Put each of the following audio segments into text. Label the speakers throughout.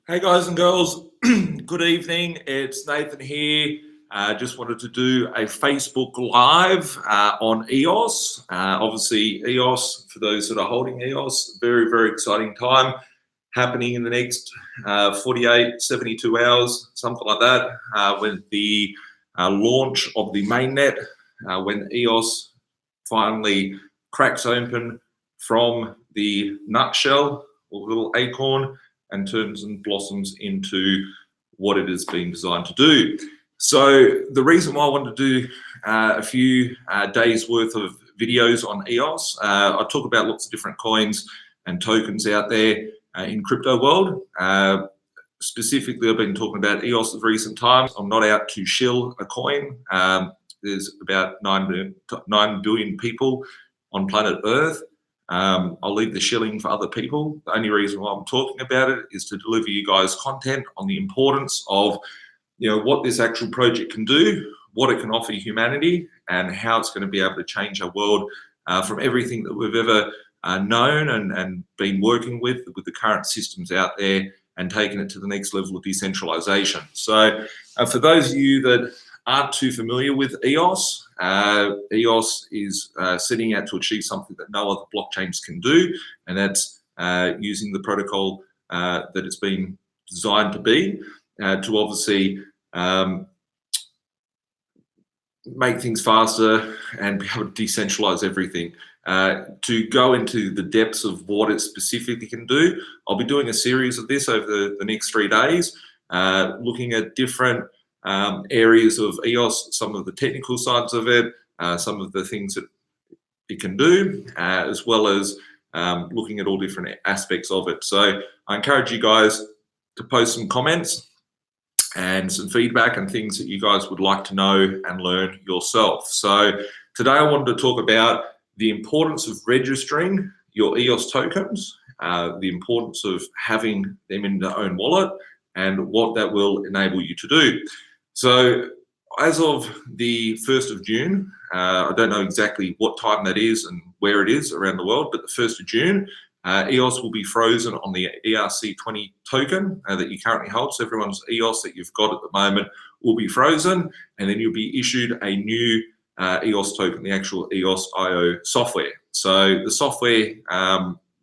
Speaker 1: Hey guys and girls, good evening. It's Nathan here. Just wanted to do a Facebook Live on EOS. Obviously, EOS, for those that are holding EOS, very, very exciting time happening in the next 48, 72 hours, something like that, with the launch of the mainnet, when EOS finally cracks open from the nutshell or little acorn and turns and blossoms into what it has been designed to do. So the reason why I wanted to do a few days worth of videos on EOS, I talk about lots of different coins and tokens out there in crypto world. Specifically, I've been talking about EOS of recent times. I'm not out to shill a coin. There's about 9 billion people on planet Earth. I'll leave the shilling for other people. The only reason why I'm talking about it is to deliver you guys content on the importance of, what this actual project can do, what it can offer humanity, and how it's going to be able to change our world from everything that we've ever known and been working with the current systems out there, and taking it to the next level of decentralization. So for those of you that aren't too familiar with EOS, EOS is setting out to achieve something that no other blockchains can do, and that's using the protocol that it's been designed to be, to obviously make things faster and be able to decentralize everything. To go into the depths of what it specifically can do, I'll be doing a series of this over the next 3 days, looking at different areas of EOS, some of the technical sides of it, some of the things that it can do, as well as looking at all different aspects of it. So I encourage you guys to post some comments and some feedback and things that you guys would like to know and learn yourself. So today I wanted to talk about the importance of registering your EOS tokens, the importance of having them in their own wallet, and what that will enable you to do. So as of the 1st of June, I don't know exactly what time that is and where it is around the world, but the 1st of June, EOS will be frozen on the ERC20 token that you currently hold. So everyone's EOS that you've got at the moment will be frozen, and then you'll be issued a new EOS token, the actual EOS IO software. So the software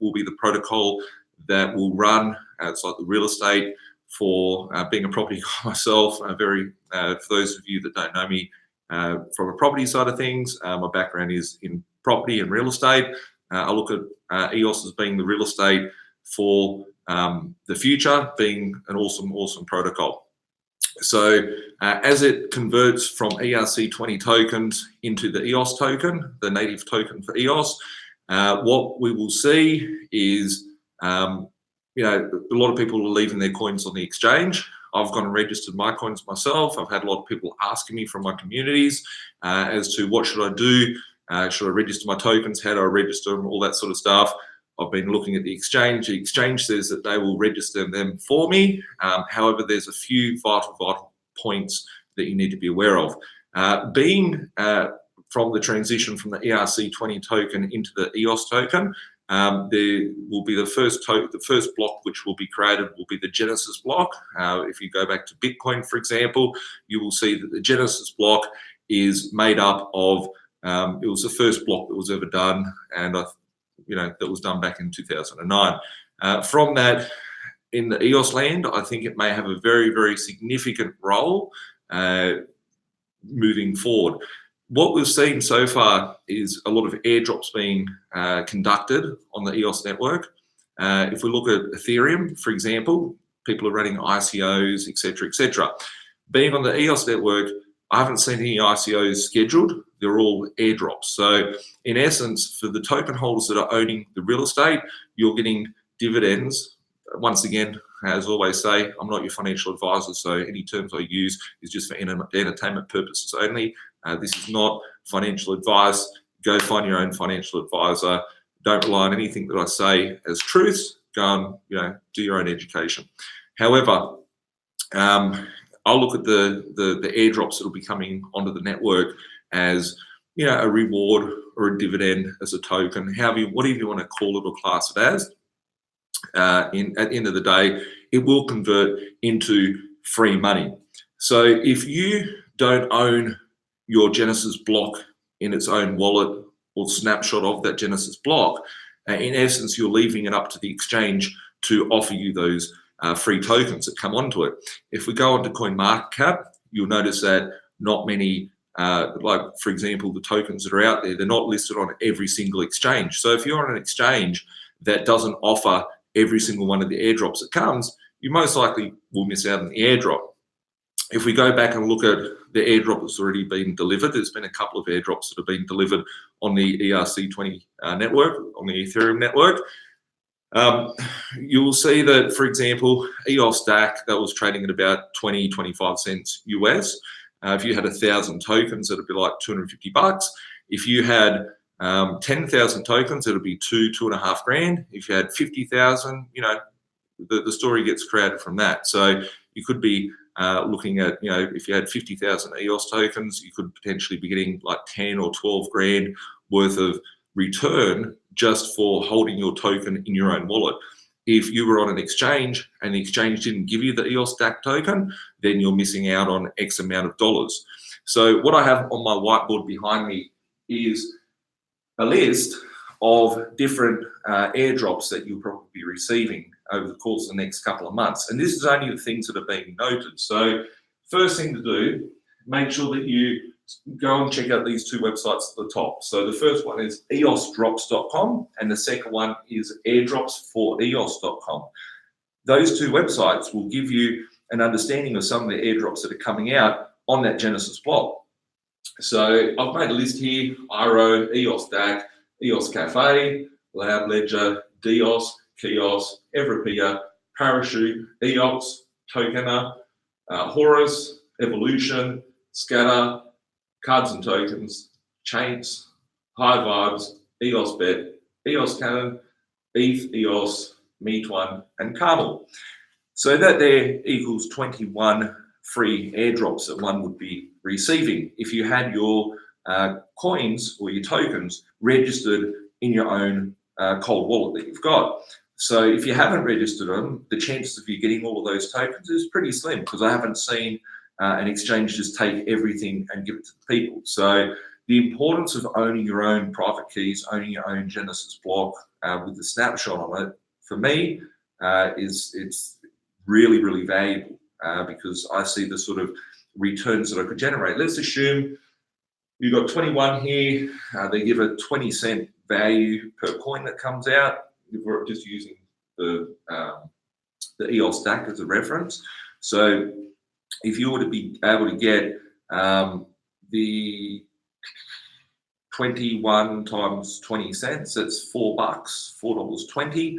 Speaker 1: will be the protocol that will run, it's like the real estate for being a property guy myself. For those of you that don't know me from a property side of things, my background is in property and real estate. I look at EOS as being the real estate for the future, being an awesome protocol. So as it converts from ERC20 tokens into the EOS token, the native token for EOS, what we will see is, a lot of people are leaving their coins on the exchange. I've gone and registered my coins myself. I've had a lot of people asking me from my communities as to what should I do? Should I register my tokens? How do I register them? All that sort of stuff. I've been looking at the exchange. The exchange says that they will register them for me. However, there's a few vital points that you need to be aware of. Being from the transition from the ERC20 token into the EOS token, there will be the first block which will be created will be the Genesis block. If you go back to Bitcoin, for example, you will see that the Genesis block is made up of, it was the first block that was ever done, and that was done back in 2009. From that, in the EOS land, I think it may have a very significant role moving forward. What we've seen so far is a lot of airdrops being conducted on the EOS network. If we look at Ethereum, for example, people are running ICOs, etc. Being on the EOS network, I haven't seen any ICOs scheduled. They're all airdrops. So in essence, for the token holders that are owning the real estate, you're getting dividends. Once again, as I always say, I'm not your financial advisor, so any terms I use is just for entertainment purposes only. This is not financial advice. Go find your own financial advisor. Don't rely on anything that I say as truths. Go and do your own education. However, I'll look at the airdrops that will be coming onto the network as a reward or a dividend, as a token, whatever you want to call it or class it as. at the end of the day, it will convert into free money. So if you don't own your Genesis block in its own wallet or snapshot of that Genesis block, in essence, you're leaving it up to the exchange to offer you those free tokens that come onto it. If we go onto CoinMarketCap, you'll notice that not many, like for example, the tokens that are out there, they're not listed on every single exchange. So if you're on an exchange that doesn't offer every single one of the airdrops that comes, you most likely will miss out on the airdrop. If we go back and look at the airdrop that's already been delivered, there's been a couple of airdrops that have been delivered on the ERC20 network, on the Ethereum network. You will see that, for example, EOS DAC, that was trading at about 20-25 cents US. If you had 1,000 tokens, it'd be like $250. If you had 10,000 tokens, it'll be two and a half grand. If you had 50,000, you know, the story gets created from that. So you could be looking at, you know, if you had 50,000 EOS tokens, you could potentially be getting like 10 or 12 grand worth of return just for holding your token in your own wallet. If you were on an exchange and the exchange didn't give you the EOS DAC token, then you're missing out on X amount of dollars. So what I have on my whiteboard behind me is a list of different airdrops that you'll probably be receiving over the course of the next couple of months. And this is only the things that are being noted. So first thing to do, make sure that you go and check out these two websites at the top. So the first one is eosdrops.com and the second one is airdropsforeos.com. Those two websites will give you an understanding of some of the airdrops that are coming out on that Genesis block. So I've made a list here: IRO, EOS DAC, EOS Cafe, Lab Ledger, DEOS, Kios, Everapia, Parachute, EOX, Tokener, Horus, Evolution, Scatter, Cards and Tokens, Chains, High Vibes, EOS Bet, EOS Cannon, ETH, EOS, Meet1, and Carmel. So that there equals 21 free airdrops that one would be receiving if you had your coins or your tokens registered in your own cold wallet that you've got. So if you haven't registered them, the chances of you getting all of those tokens is pretty slim, because I haven't seen an exchange just take everything and give it to the people. So the importance of owning your own private keys, owning your own Genesis block with the snapshot on it, for me, it's really, really valuable because I see the sort of returns that I could generate. Let's assume you've got 21 here. They give a 20-cent value per coin that comes out. We're just using the EOS DAC as a reference. So if you were to be able to get the 21 times 20 cents, that's $4, $4.20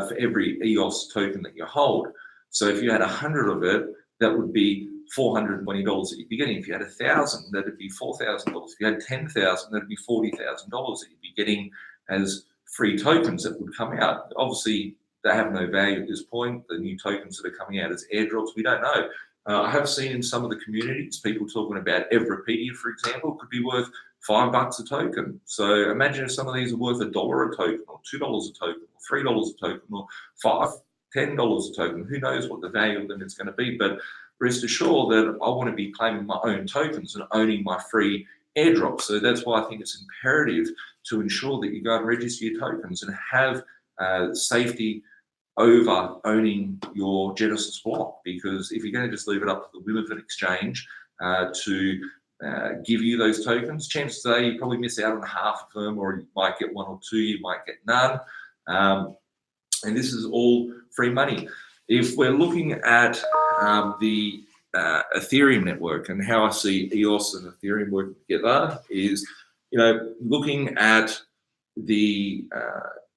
Speaker 1: for every EOS token that you hold. So if you had 100 of it, that would be $420 that you'd be getting. If you had 1,000, that'd be $4,000. If you had 10,000, that'd be $40,000 that you'd be getting as free tokens that would come out. Obviously, they have no value at this point. The new tokens that are coming out as airdrops, we don't know. I have seen in some of the communities people talking about Everapia, for example, could be worth $5 a token. So imagine if some of these are worth $1 a token, or $2 a token, or $3 a token, or $5, $10 a token. Who knows what the value of them is going to be? But rest assured that I want to be claiming my own tokens and owning my free airdrops. So that's why I think it's imperative to ensure that you go and register your tokens and have safety over owning your Genesis block. Because if you're going to just leave it up to the whim of an exchange to give you those tokens, chances are you probably miss out on half of them, or you might get one or two, you might get none. And this is all free money. If we're looking at the Ethereum network and how I see EOS and Ethereum working together is, you know, looking at the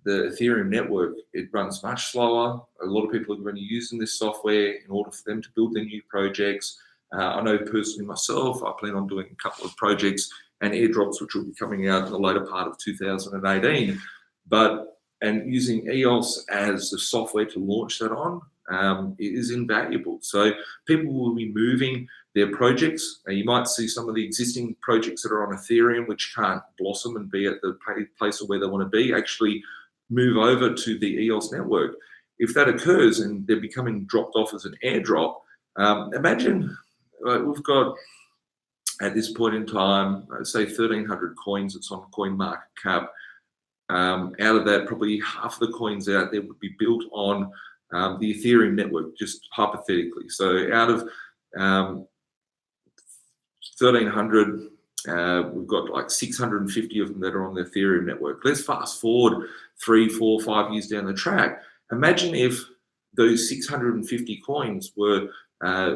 Speaker 1: Ethereum network, it runs much slower. A lot of people are going to be using this software in order for them to build their new projects. I know personally myself, I plan on doing a couple of projects and airdrops which will be coming out in the later part of 2018. And using EOS as the software to launch that on is invaluable. So people will be moving their projects. You might see some of the existing projects that are on Ethereum which can't blossom and be at the place of where they want to be, actually move over to the EOS network. If that occurs and they're becoming dropped off as an airdrop, imagine we've got at this point in time, say 1,300 coins that's on CoinMarketCap. Out of that, probably half of the coins out there would be built on the Ethereum network, just hypothetically. So out of 1,300, we've got like 650 of them that are on the Ethereum network. Let's fast forward 3, 4, 5 years down the track. Imagine if those 650 coins were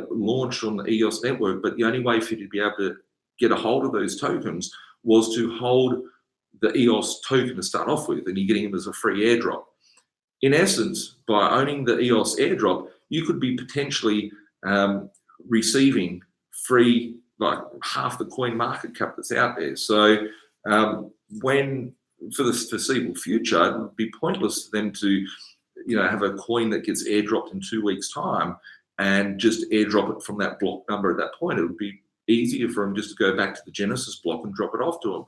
Speaker 1: launched on the EOS network, but the only way for you to be able to get a hold of those tokens was to hold the EOS token to start off with, and you're getting them as a free airdrop. In essence, by owning the EOS airdrop, you could be potentially receiving free, like half the coin market cap that's out there. So when, for the foreseeable future, it would be pointless for them to, have a coin that gets airdropped in 2 weeks' time and just airdrop it from that block number at that point. It would be easier for them just to go back to the Genesis block and drop it off to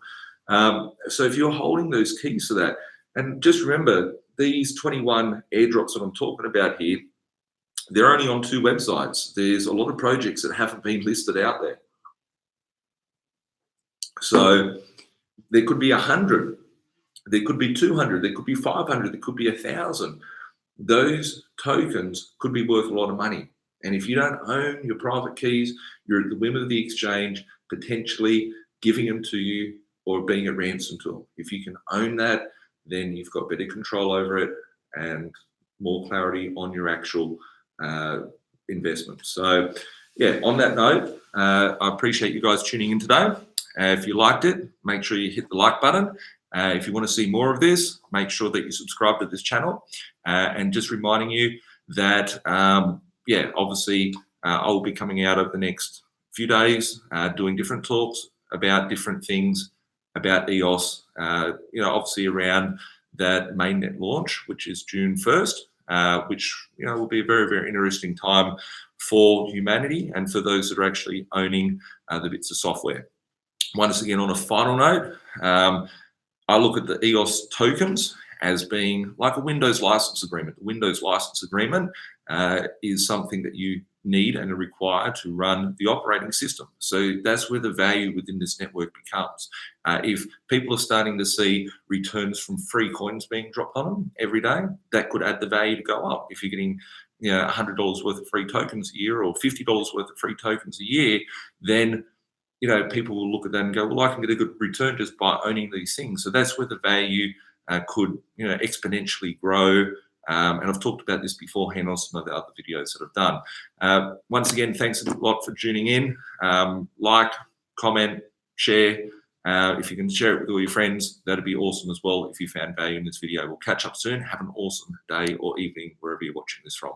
Speaker 1: them. So if you're holding those keys to that, and just remember, these 21 airdrops that I'm talking about here, they're only on 2 websites. There's a lot of projects that haven't been listed out there. So there could be 100, there could be 200, there could be 500, there could be 1,000. Those tokens could be worth a lot of money. And if you don't own your private keys, you're at the whim of the exchange, potentially giving them to you or being a ransom to them. If you can own that, then you've got better control over it and more clarity on your actual investment. So yeah, on that note, I appreciate you guys tuning in today. If you liked it, make sure you hit the like button. If you want to see more of this, make sure that you subscribe to this channel. And just reminding you that, obviously I'll be coming out over the next few days doing different talks about different things about EOS, obviously around that mainnet launch, which is June 1st, which, will be a very, very interesting time for humanity and for those that are actually owning the bits of software. Once again, on a final note, I look at the EOS tokens as being like a Windows license agreement. The Windows license agreement is something that you need and are required to run the operating system. So that's where the value within this network becomes. If people are starting to see returns from free coins being dropped on them every day, that could add the value to go up. If you're getting $100 worth of free tokens a year or $50 worth of free tokens a year, then people will look at that and go, well, I can get a good return just by owning these things. So that's where the value could, exponentially grow. And I've talked about this beforehand on some of the other videos that I've done. Once again, thanks a lot for tuning in. Like, comment, share. If you can share it with all your friends, that'd be awesome as well if you found value in this video. We'll catch up soon. Have an awesome day or evening wherever you're watching this from.